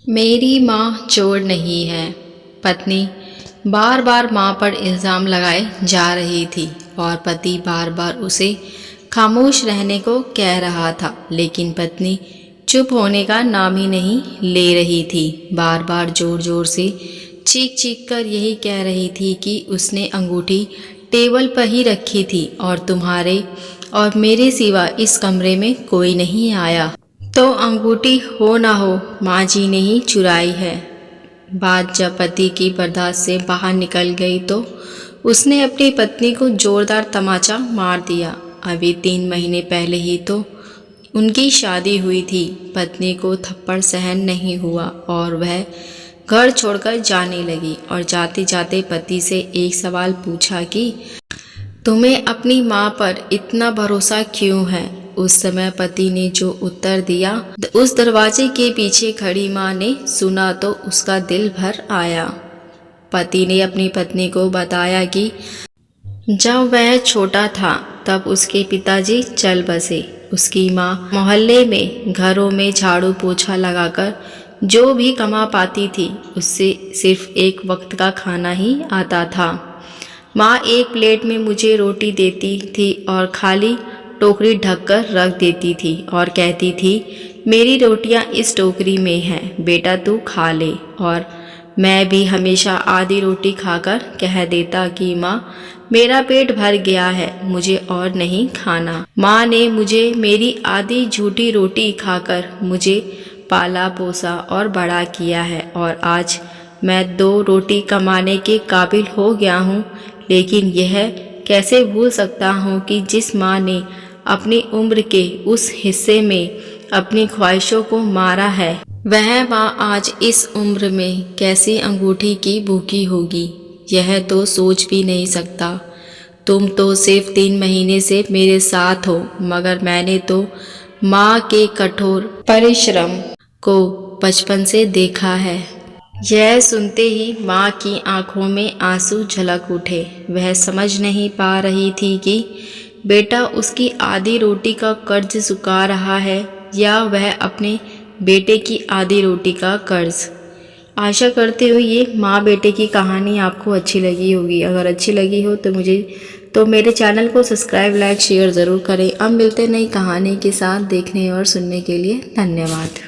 मेरी माँ चोर नहीं है। पत्नी बार बार माँ पर इल्ज़ाम लगाए जा रही थी और पति बार बार उसे खामोश रहने को कह रहा था, लेकिन पत्नी चुप होने का नाम ही नहीं ले रही थी। बार बार जोर जोर से चीख चीख कर यही कह रही थी कि उसने अंगूठी टेबल पर ही रखी थी और तुम्हारे और मेरे सिवा इस कमरे में कोई नहीं आया। तो अंगूठी हो ना हो, माँ जी ने ही चुराई है। बात जब पति की बर्दाश्त से बाहर निकल गई तो उसने अपनी पत्नी को जोरदार तमाचा मार दिया। अभी 3 महीने पहले ही तो उनकी शादी हुई थी। पत्नी को थप्पड़ सहन नहीं हुआ और वह घर छोड़कर जाने लगी और जाते जाते पति से एक सवाल पूछा कि तुम्हें अपनी माँ पर इतना भरोसा क्यों है। उस समय पति ने जो उत्तर दिया, उस दरवाजे के पीछे खड़ी माँ ने सुना तो उसका दिल भर आया। पति ने अपनी पत्नी को बताया कि जब वह छोटा था तब उसके पिताजी चल बसे। उसकी माँ मोहल्ले में घरों में झाड़ू पोछा लगाकर जो भी कमा पाती थी उससे सिर्फ एक वक्त का खाना ही आता था। माँ एक प्लेट में मुझे रोटी देती थी और खाली टोकरी ढककर रख देती थी और कहती थी, मेरी रोटियाँ इस टोकरी में हैं, बेटा तू खा ले। और मैं भी हमेशा आधी रोटी खाकर कह देता कि माँ मेरा पेट भर गया है, मुझे और नहीं खाना। माँ ने मुझे मेरी आधी झूठी रोटी खाकर मुझे पाला पोसा और बड़ा किया है और आज मैं 2 रोटी कमाने के काबिल हो गया हूँ। लेकिन यह कैसे भूल सकता हूँ कि जिस माँ ने अपनी उम्र के उस हिस्से में अपनी ख्वाहिशों को मारा है, वह माँ आज इस उम्र में कैसी अंगूठी की भूखी होगी, यह तो सोच भी नहीं सकता। तुम तो सिर्फ 3 महीने से मेरे साथ हो, मगर मैंने तो माँ के कठोर परिश्रम को बचपन से देखा है। यह सुनते ही माँ की आंखों में आंसू झलक उठे। वह समझ नहीं पा रही थी कि बेटा उसकी आधी रोटी का कर्ज चुका रहा है या वह अपने बेटे की आधी रोटी का कर्ज। आशा करती हूँ ये माँ बेटे की कहानी आपको अच्छी लगी होगी। अगर अच्छी लगी हो तो मेरे चैनल को सब्सक्राइब, लाइक, शेयर ज़रूर करें। अब मिलते नई कहानी के साथ। देखने और सुनने के लिए धन्यवाद।